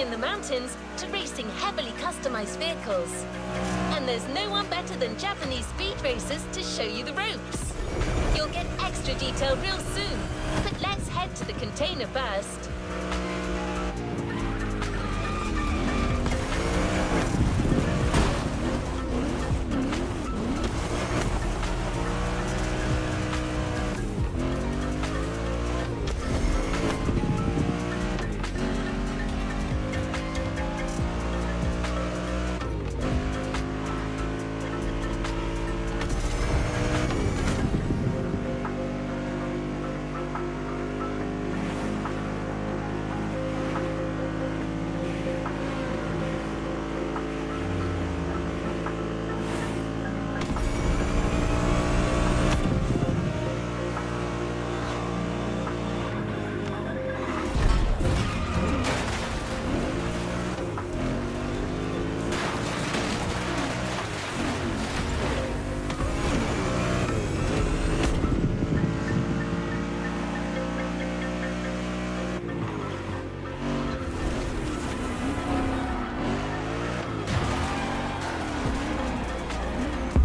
in the mountains to racing heavily customized vehicles. And there's no one better than Japanese speed racers to show you the ropes. You'll get extra detail real soon, but let's head to the container first.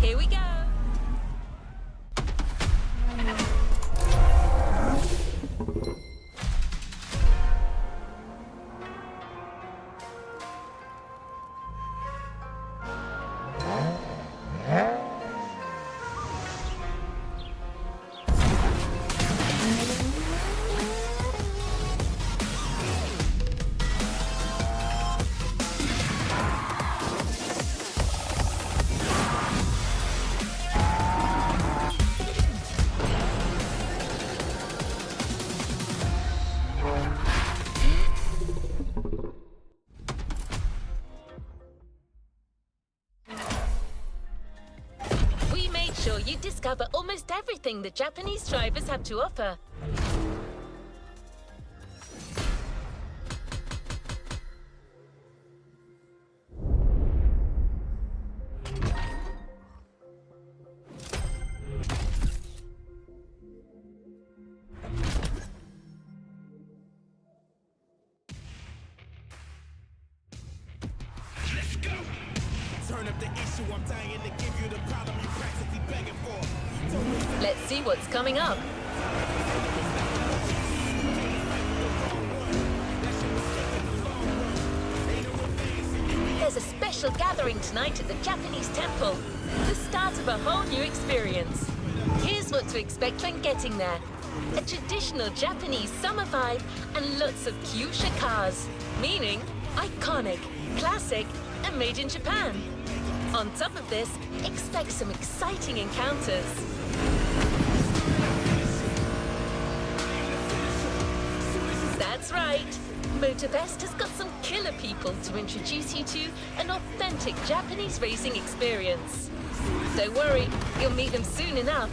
Here we go. Sure you discover almost everything the Japanese drivers have to offer. Let's go! Turn up the issue, I'm dying to give you the problem you practically begging for. Let's see what's coming up. There's a special gathering tonight at the Japanese temple. The start of a whole new experience. Here's what to expect when getting there. A traditional Japanese summer vibe and lots of kyusha cars. Meaning iconic, classic, and made in Japan. On top of this, expect some exciting encounters. That's right. Motorfest has got some killer people to introduce you to an authentic Japanese racing experience. Don't worry, you'll meet them soon enough.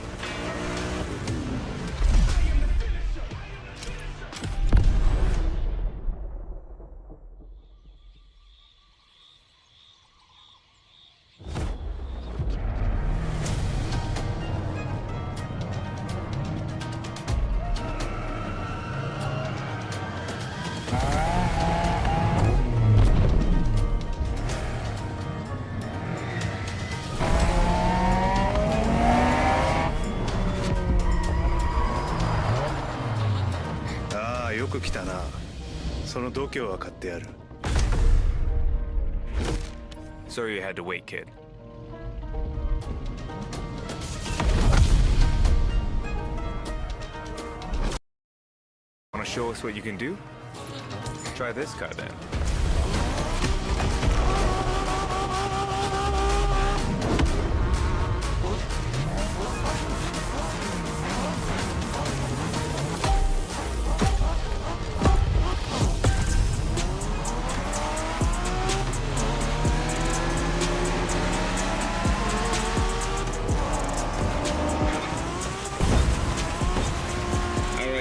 Sorry you had to wait, kid. Want to show us what you can do? Try this car then.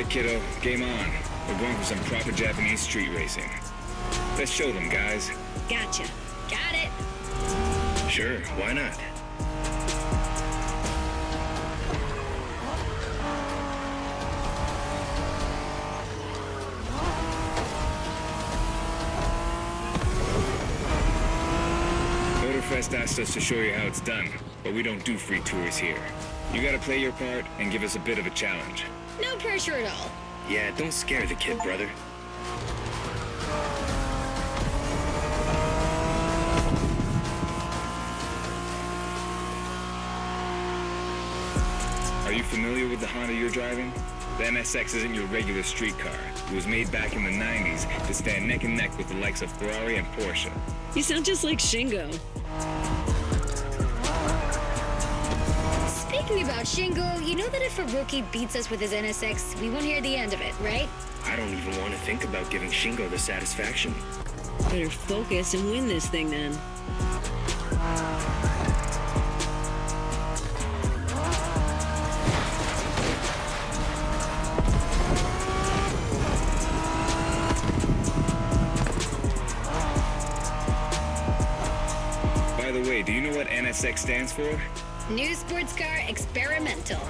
Kiddo, game on. We're going for some proper Japanese street racing. Let's show them, guys. Gotcha. Got it. Sure, why not? West asked us to show you how it's done, but we don't do free tours here. You gotta play your part and give us a bit of a challenge. No pressure at all. Yeah, don't scare the kid, brother. Are you familiar with the Honda you're driving? The NSX isn't your regular street car. It was made back in the 90s to stand neck and neck with the likes of Ferrari and Porsche. You sound just like Shingo. Speaking about Shingo, you know that if a rookie beats us with his NSX, we won't hear the end of it, right? I don't even want to think about giving Shingo the satisfaction. Better focus and win this thing then. By the way, do you know what NSX stands for? New sports car experimental.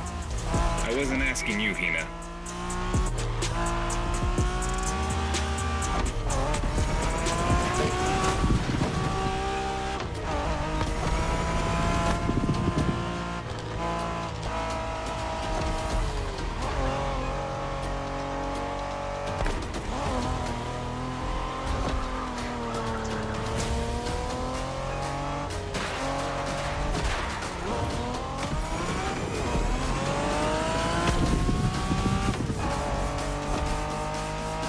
I wasn't asking you, Hina.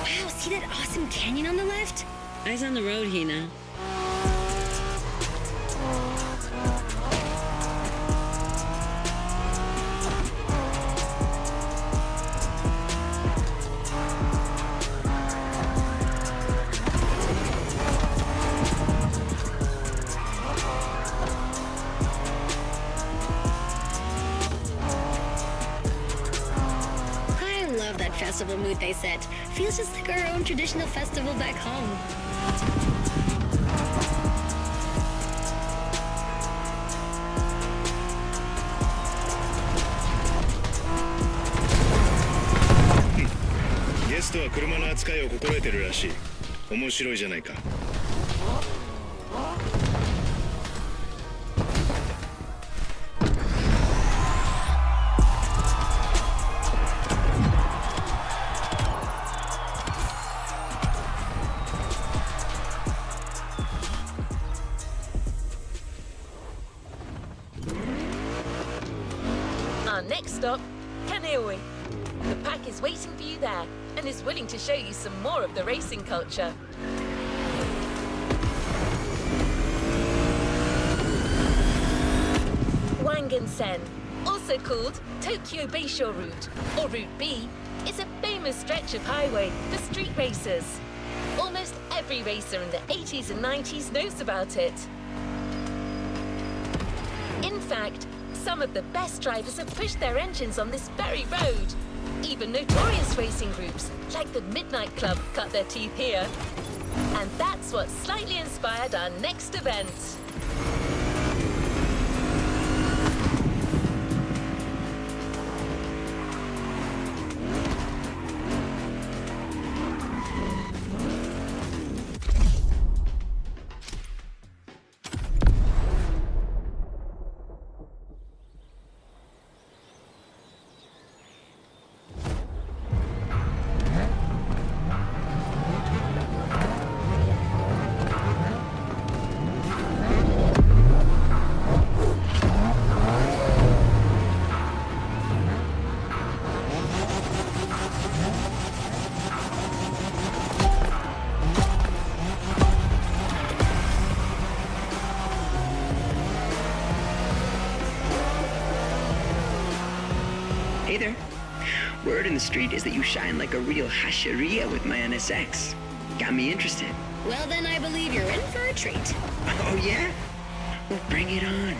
Wow, see that awesome canyon on the left? Eyes on the road, Hina. I love that festival mood they set. Feels just like our own traditional festival back home.ゲストは車の扱いを心得てるらしい。面白いじゃないか。Our next stop, Kaneohe. The pack is waiting for you there and is willing to show you some more of the racing culture. Wangan-sen, also called Tokyo Bayshore Route, or Route B, is a famous stretch of highway for street racers. Almost every racer in the 80s and 90s knows about it. In fact, some of the best drivers have pushed their engines on this very road. Even notorious racing groups, like the Midnight Club, cut their teeth here. And that's what slightly inspired our next event. Hey there. Word in the street is that you shine like a real hasheria with my NSX. Got me interested. Well, then I believe you're in for a treat. Oh, yeah? Well, bring it on.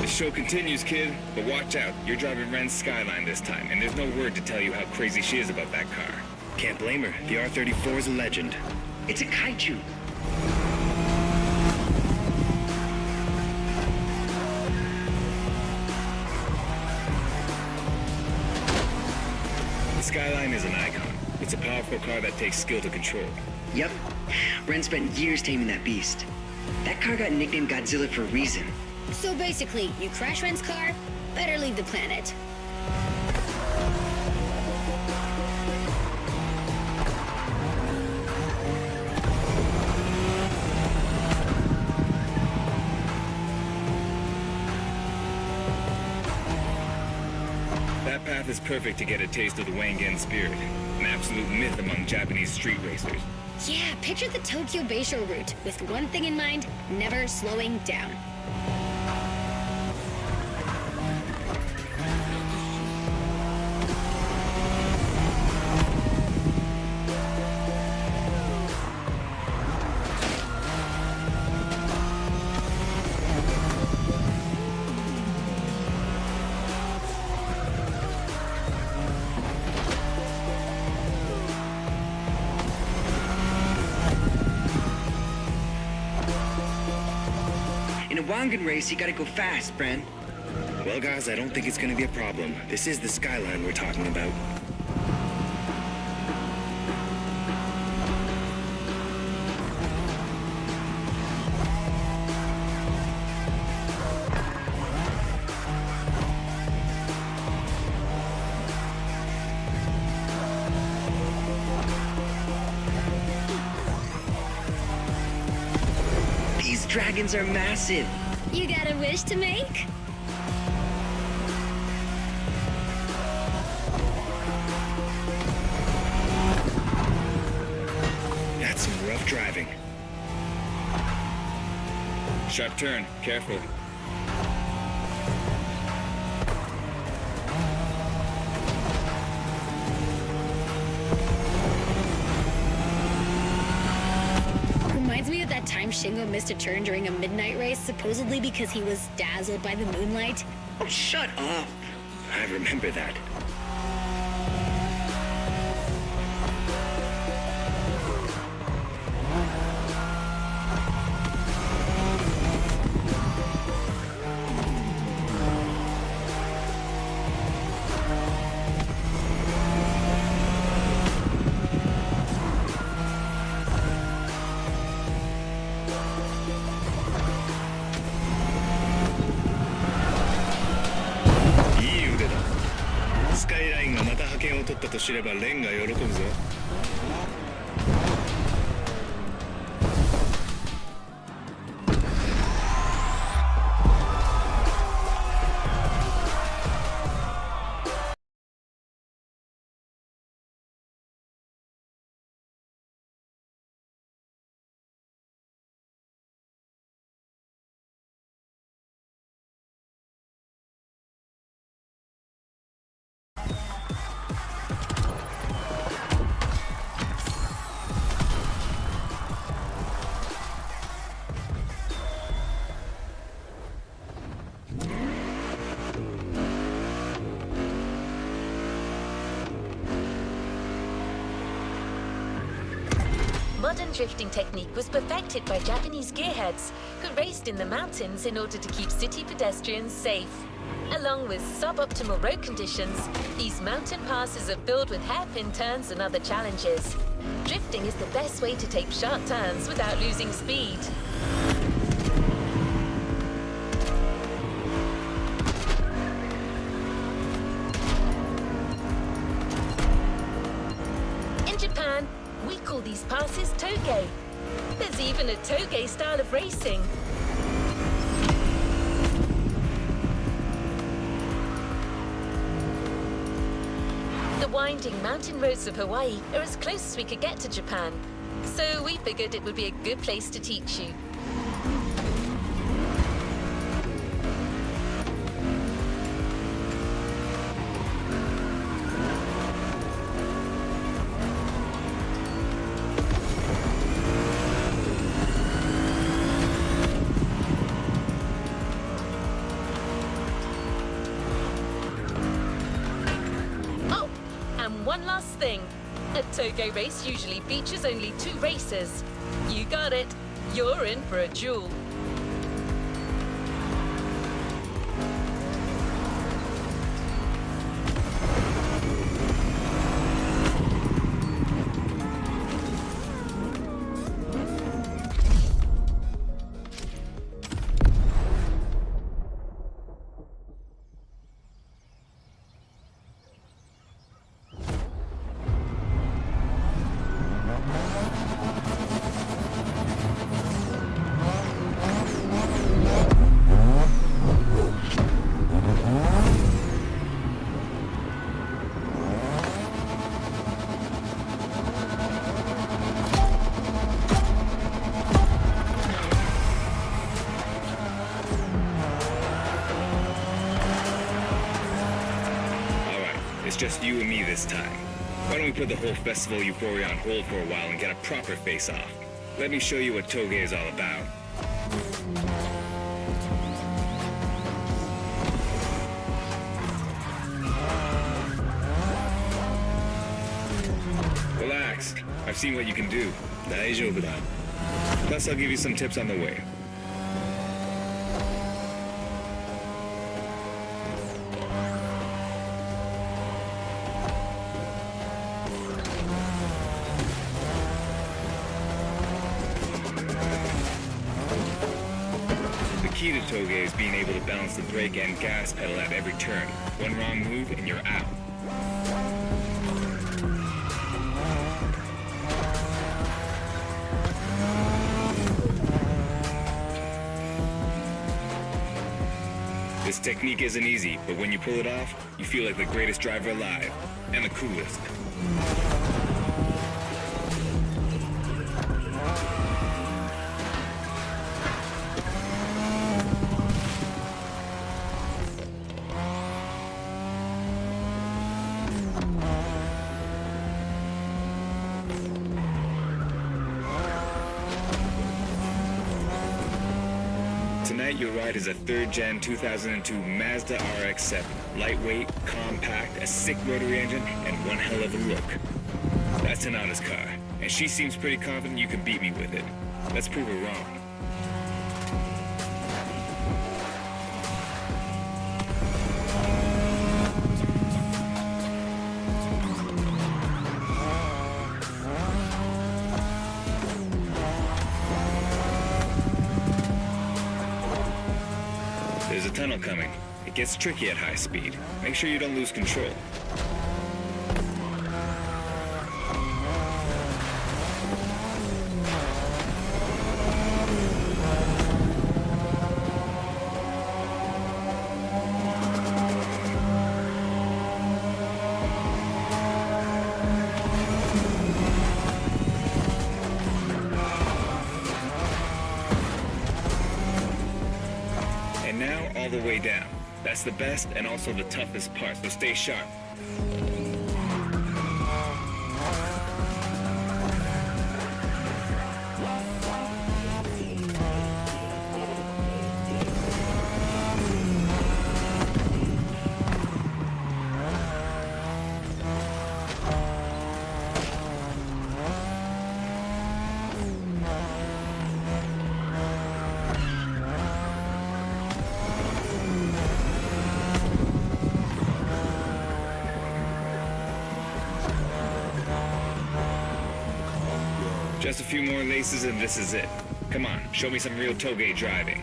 The show continues, kid, but watch out. You're driving Ren's Skyline this time, and there's no word to tell you how crazy she is about that car. Can't blame her. The R34 is a legend. It's a kaiju. Skyline is an icon. It's a powerful car that takes skill to control. Yup. Ren spent years taming that beast. That car got nicknamed Godzilla for a reason. So basically, you crash Ren's car, better leave the planet. That path is perfect to get a taste of the Wangen spirit, an absolute myth among Japanese street racers. Yeah, picture the Tokyo Bayshore route, with one thing in mind, never slowing down. In a Wangen race, you gotta go fast, Bren. Well, guys, I don't think it's gonna be a problem. This is the Skyline we're talking about. These dragons are massive. You got a wish to make? That's some rough driving. Sharp turn, careful. Reminds me of that time Shingo missed a turn during a midnight race, supposedly because he was dazzled by the moonlight. Oh, shut up. I remember that.いい腕だ。スカイラインがまた覇権を取ったと知ればレンが喜ぶぞ。Modern drifting technique was perfected by Japanese gearheads who raced in the mountains in order to keep city pedestrians safe. Along with suboptimal road conditions, these mountain passes are filled with hairpin turns and other challenges. Drifting is the best way to take sharp turns without losing speed. In Japan, we call these passes toge. There's even a toge style of racing. The winding mountain roads of Hawaii are as close as we could get to Japan, so we figured it would be a good place to teach you. One last thing. A toge race usually features only 2 racers. You got it. You're in for a duel. It's just you and me this time. Why don't we put the whole festival euphoria on hold for a while and get a proper face-off? Let me show you what Toge is all about. Relax. I've seen what you can do. 大丈夫だ。 Plus, I'll give you some tips on the way. The key to Toge is being able to balance the brake and gas pedal at every turn. One wrong move and you're out. This technique isn't easy, but when you pull it off, you feel like the greatest driver alive, and the coolest. Tonight your ride is a 3rd Gen 2002 Mazda RX-7. Lightweight, compact, a sick rotary engine, and one hell of a look. That's Tanana's car, and she seems pretty confident you can beat me with it. Let's prove her wrong. There's a tunnel coming. It gets tricky at high speed. Make sure you don't lose control. And now all the way down. That's the best and also the toughest part, so stay sharp. Just a few more laces and this is it. Come on, show me some real Toge driving.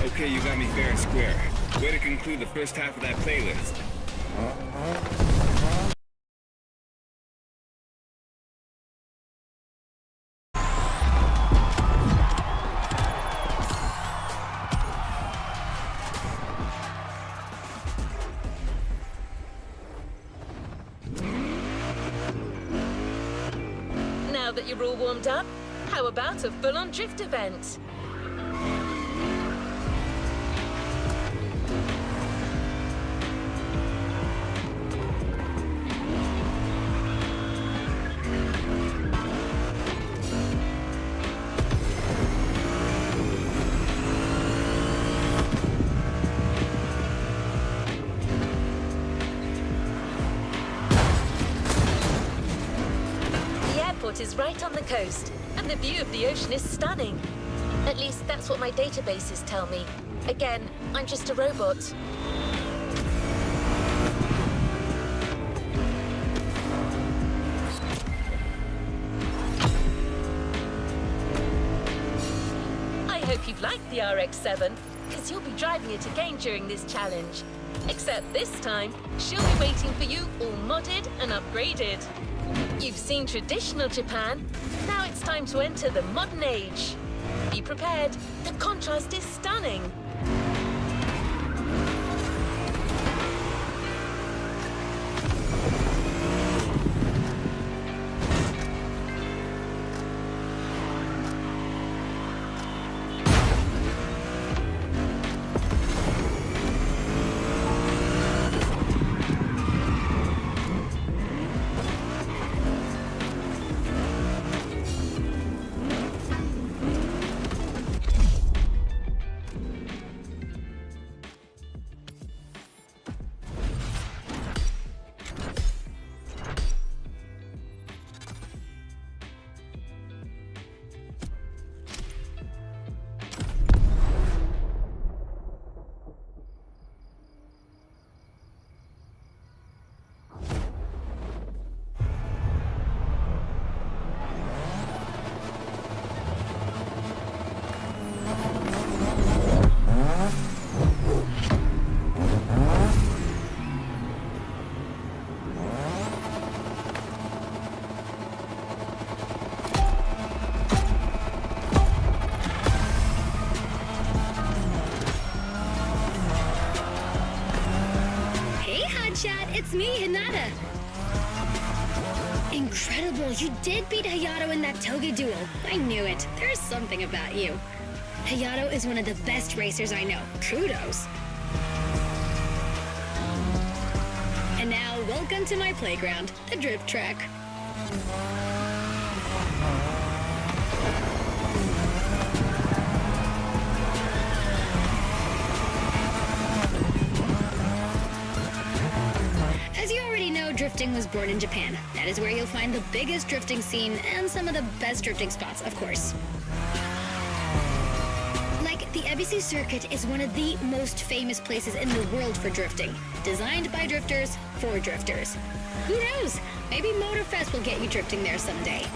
Okay, you got me fair and square. Way to conclude the first half of that playlist. Now that you're all warmed up, how about a full-on drift event? Is right on the coast, and the view of the ocean is stunning. At least that's what my databases tell me. Again, I'm just a robot. I hope you've liked the RX-7, because means you'll be driving it again during this challenge. Except this time, she'll be waiting for you all modded and upgraded. You've seen traditional Japan, now it's time to enter the modern age. Be prepared, the contrast is stunning. It's me, Hinata. Incredible, you did beat Hayato in that toga duel. I knew it. There's something about you. Hayato is one of the best racers I know. Kudos. And now, welcome to my playground, the drift track. As you already know, drifting was born in Japan. That is where you'll find the biggest drifting scene and some of the best drifting spots, of course. Like, the Ebisu Circuit is one of the most famous places in the world for drifting. Designed by drifters, for drifters. Who knows? Maybe Motorfest will get you drifting there someday.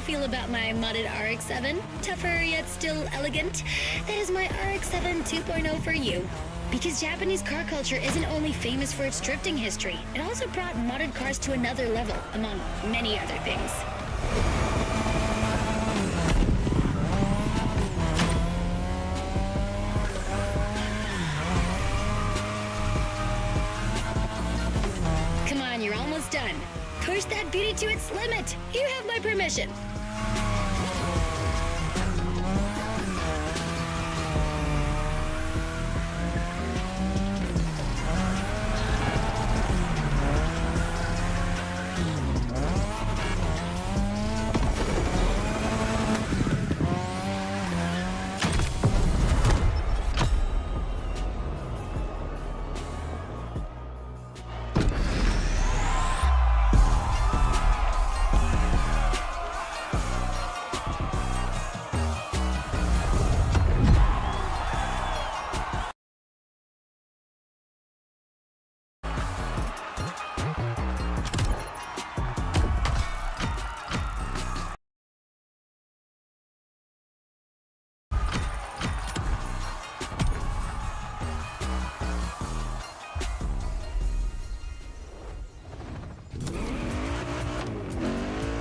Feel about my modded RX-7? Tougher yet still elegant? That is my RX-7 2.0 for you. Because Japanese car culture isn't only famous for its drifting history, it also brought modded cars to another level, among many other things. Come on, you're almost done. Push that beauty to its limit. You have my permission.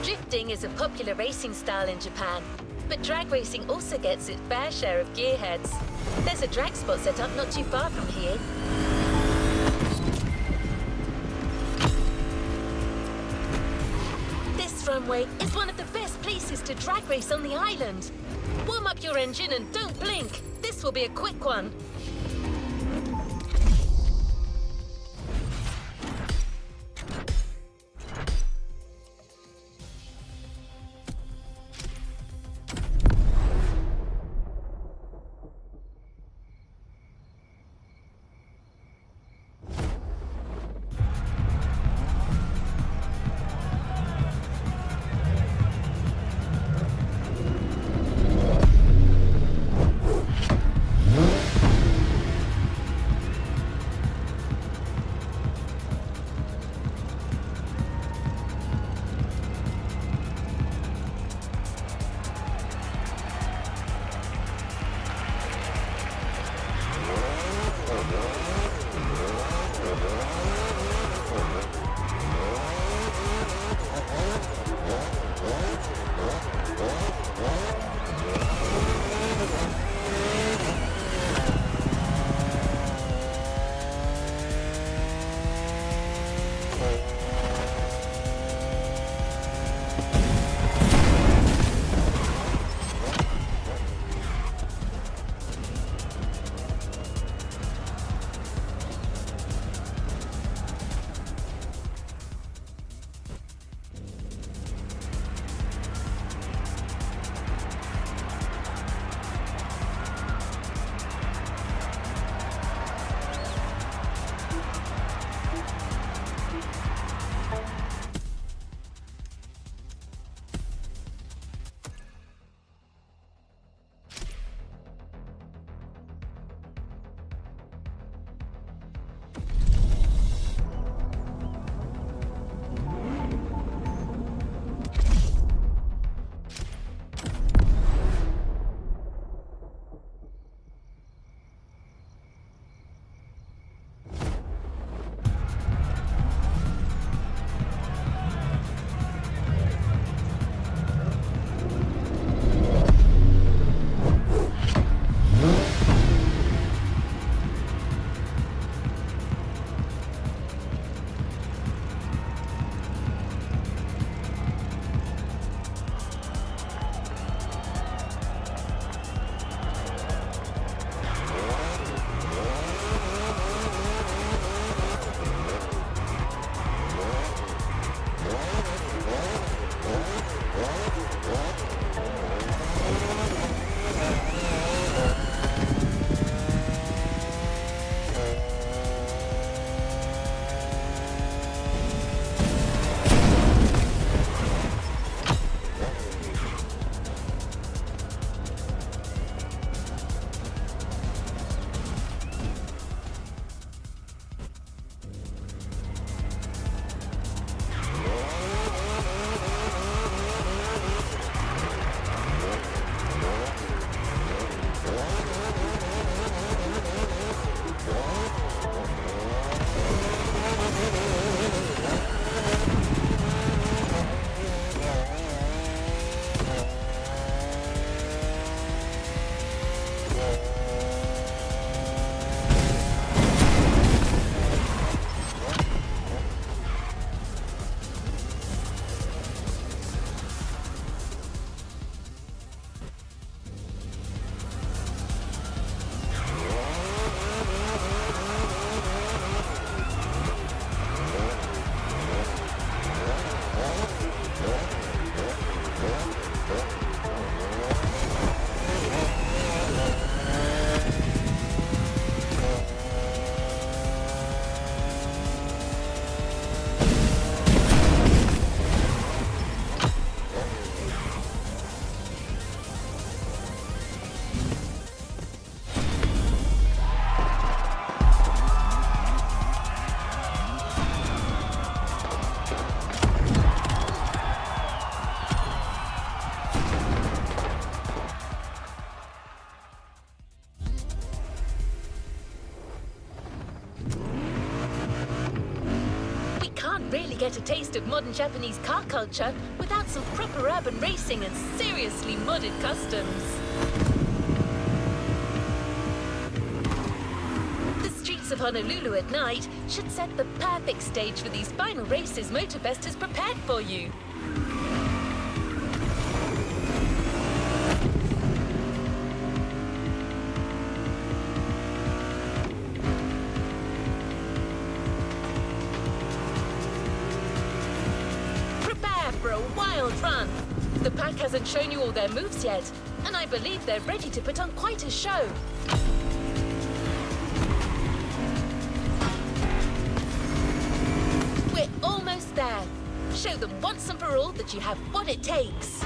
Drifting is a popular racing style in Japan, but drag racing also gets its fair share of gearheads. There's a drag spot set up not too far from here. This runway is one of the best places to drag race on the island. Warm up your engine and don't blink. This will be a quick one. really get a taste of modern Japanese car culture without some proper urban racing and seriously modded customs. The streets of Honolulu at night should set the perfect stage for these final races Motorfest has prepared for you. For a wild run. The pack hasn't shown you all their moves yet, and I believe they're ready to put on quite a show. We're almost there. Show them once and for all that you have what it takes.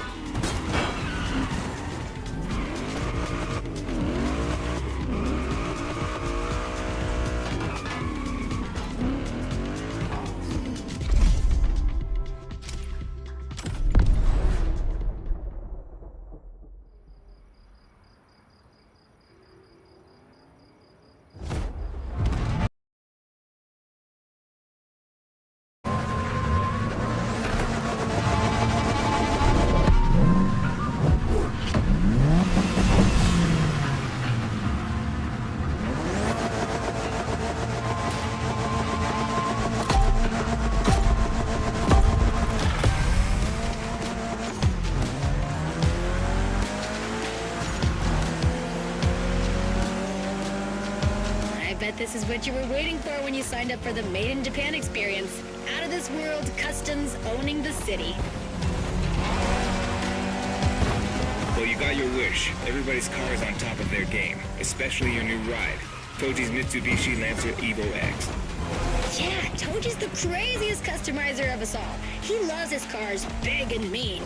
This is what you were waiting for when you signed up for the Made in Japan experience. Out of this world customs owning the city. Well, you got your wish. Everybody's car is on top of their game, especially your new ride, Toji's Mitsubishi Lancer Evo X. Yeah, Toji's the craziest customizer of us all. He loves his cars big and mean.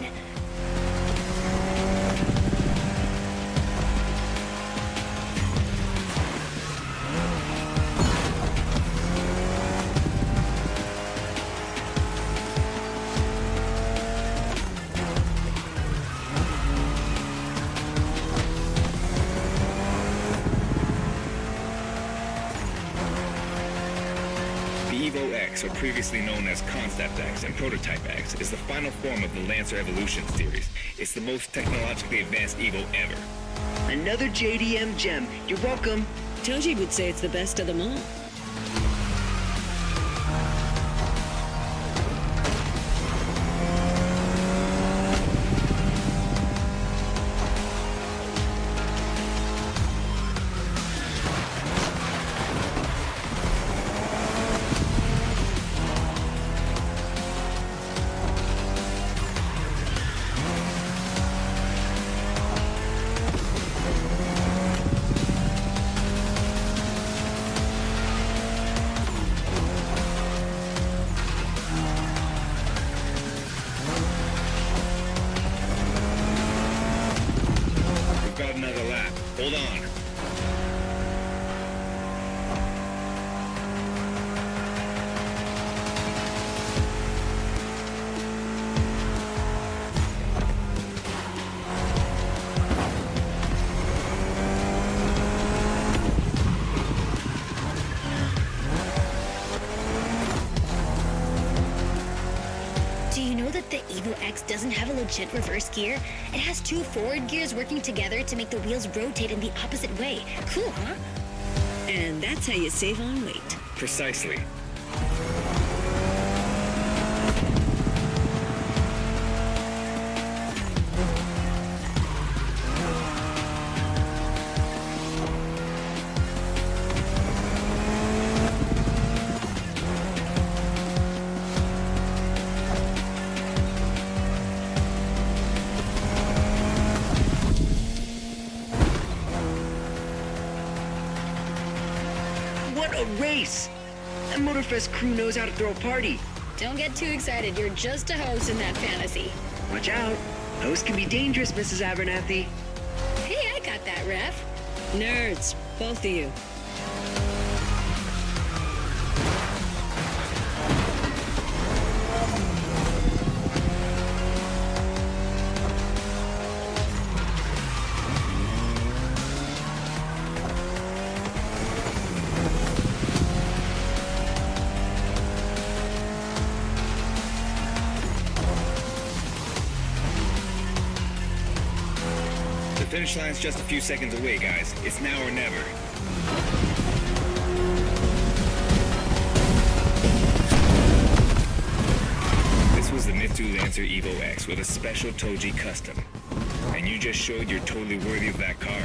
X, or previously known as Concept X and Prototype X, is the final form of the Lancer Evolution series. It's the most technologically advanced Evo ever. Another JDM gem. You're welcome. Toji would say it's the best of them all. Hold on. Do you know that the Evo X doesn't have a legit reverse gear? It has two forward gears working together to make the wheels rotate in the opposite way. Cool, huh? And that's how you save on weight. Precisely. What a race! That Motorfest crew knows how to throw a party. Don't get too excited. You're just a host in that fantasy. Watch out. Hosts can be dangerous, Mrs. Abernathy. Hey, I got that, ref. Nerds, both of you. finish line's just a few seconds away, guys. It's now or never. This was the Mitsu Lancer Evo X with a special Toji custom. And you just showed you're totally worthy of that car.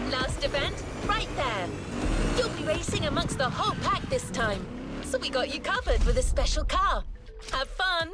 Last event, right there. You'll be racing amongst the whole pack this time. So we got you covered with a special car. Have fun.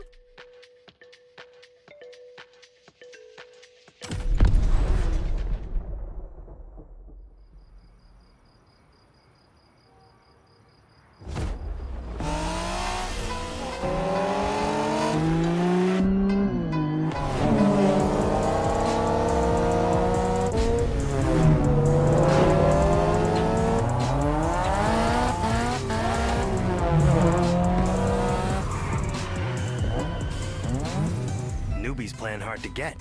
Newbies playing hard to get.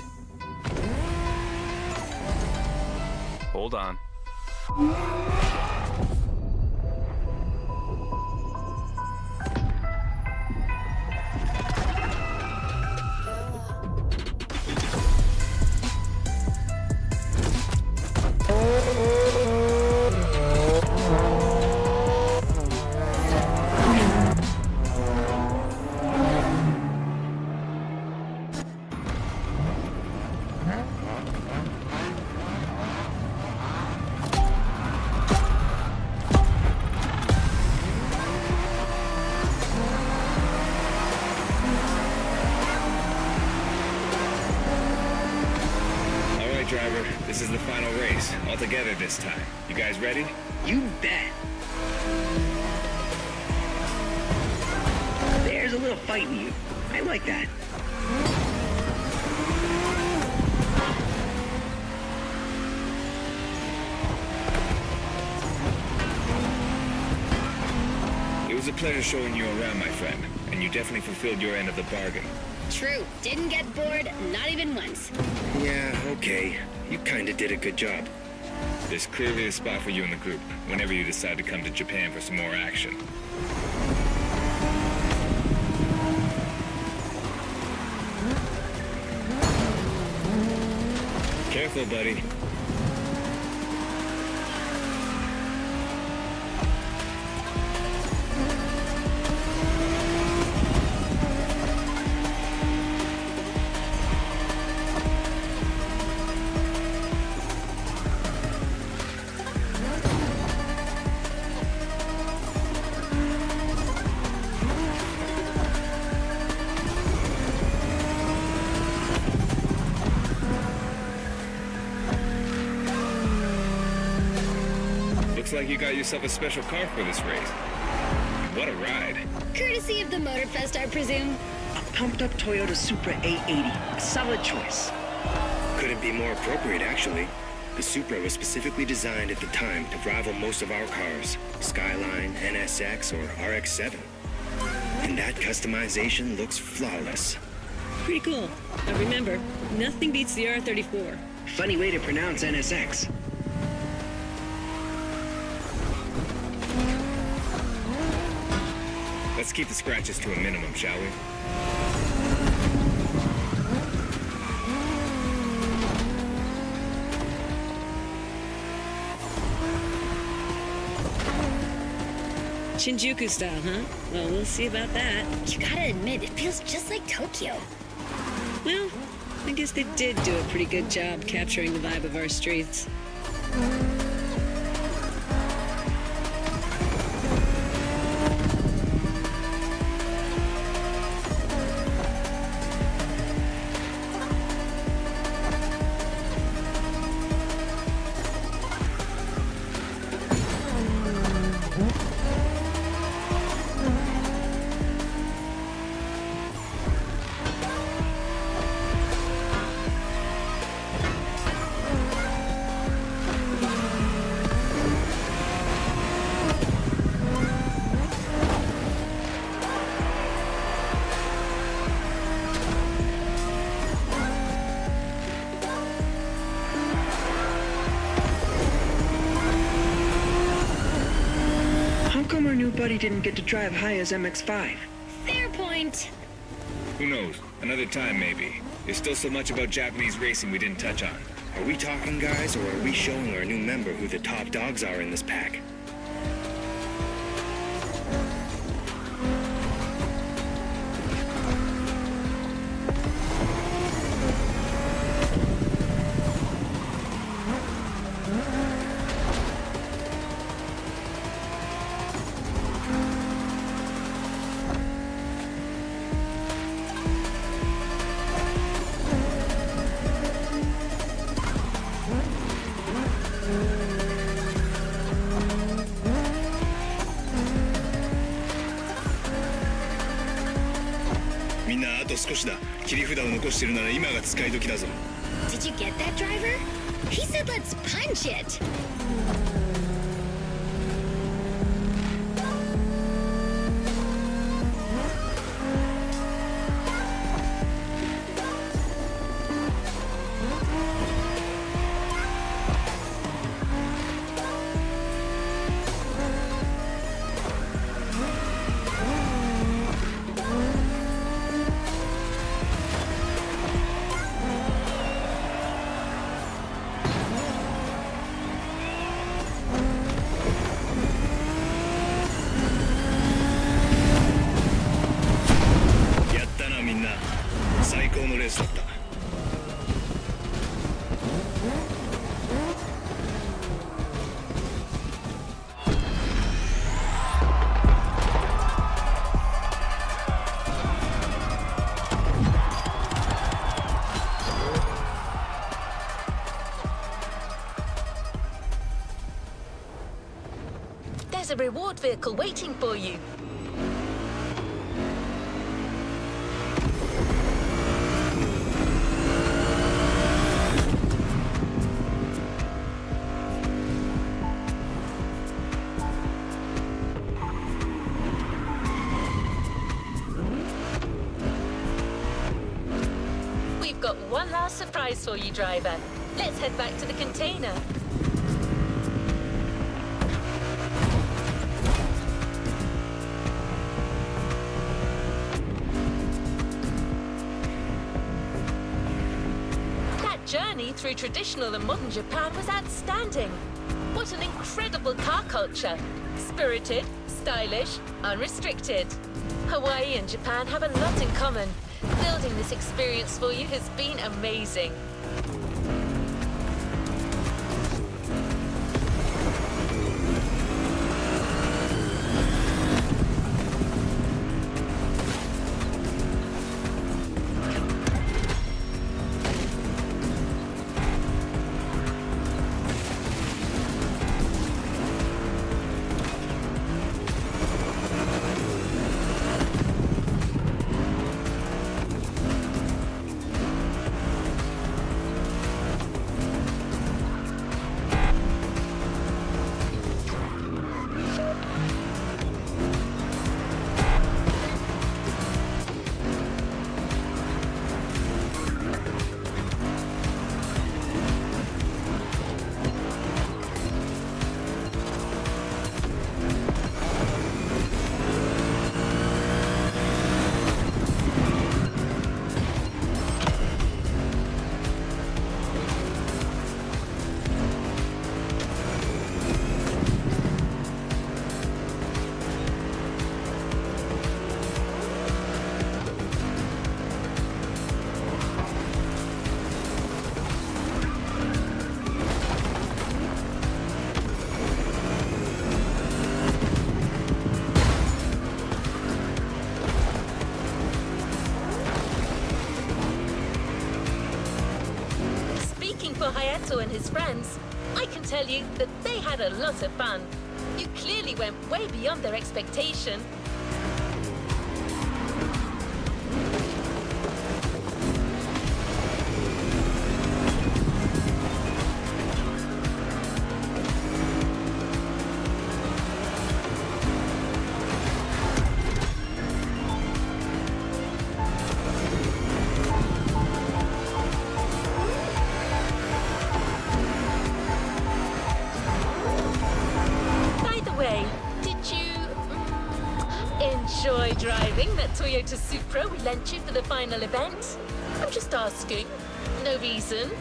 Hold on. Driver, this is the final race, all together this time. You guys ready? You bet. There's a little fight in you. I like that. It was a pleasure showing you around, my friend, and you definitely fulfilled your end of the bargain. True. Didn't get bored, not even once. Yeah, okay. You kinda did a good job. There's clearly a spot for you in the group whenever you decide to come to Japan for some more action. Careful, buddy. Looks like you got yourself a special car for this race. What a ride. Courtesy of the Motorfest, I presume. A pumped-up Toyota Supra 880. A solid choice. Couldn't be more appropriate, actually. The Supra was specifically designed at the time to rival most of our cars, Skyline, NSX, or RX-7. And that customization looks flawless. Pretty cool. But remember, nothing beats the R34. Funny way to pronounce NSX. Let's keep the scratches to a minimum, shall we? Shinjuku style, huh? Well, we'll see about that. You gotta admit, it feels just like Tokyo. Well, I guess they did do a pretty good job capturing the vibe of our streets. buddy didn't get to drive Haya's MX-5. Fair point. Who knows? Another time, maybe. There's still so much about Japanese racing we didn't touch on. Are we talking, guys, or are we showing our new member who the top dogs are in this pack? Did you get that, driver? He said let's punch it. There's a reward vehicle waiting for you. We've got one last surprise for you, driver. Let's head back to the container. Journey through traditional and modern Japan was outstanding. What an incredible car culture. Spirited, stylish, unrestricted. Hawaii and Japan have a lot in common. Building this experience for you has been amazing. For Hayato and his friends, I can tell you that they had a lot of fun. You clearly went way beyond their expectation. driving that Toyota Supra we lent you for the final event? I'm just asking. No reason.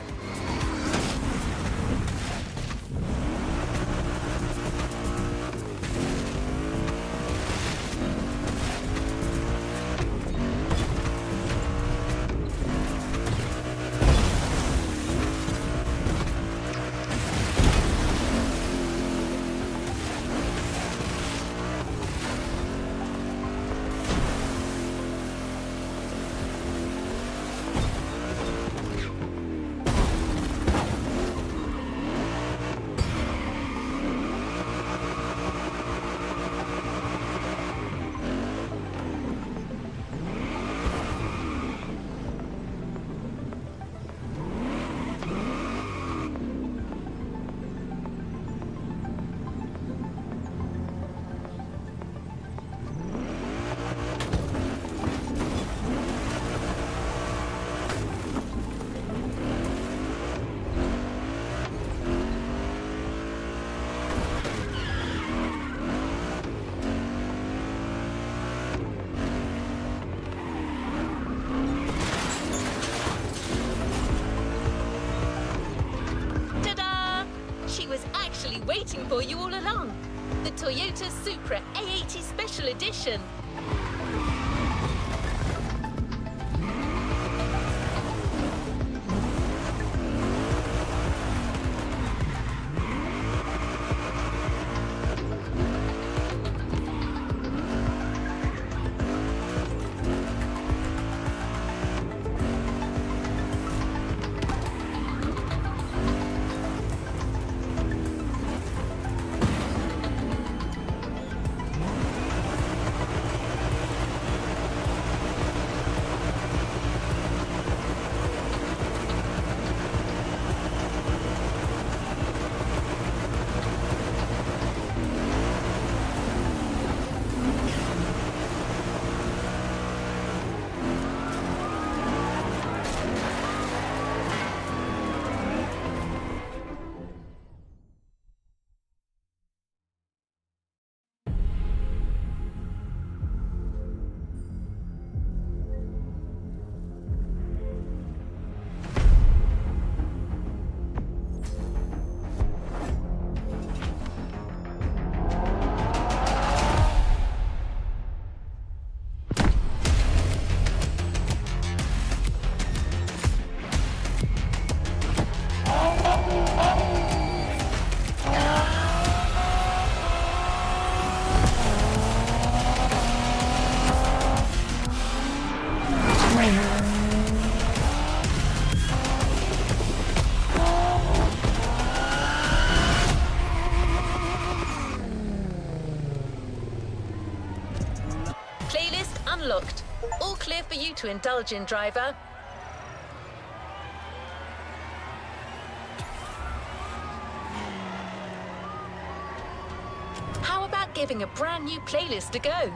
Waiting for you all along. The Toyota Supra A80 Special Edition. Unlocked. All clear for you to indulge in, driver. How about giving a brand new playlist a go?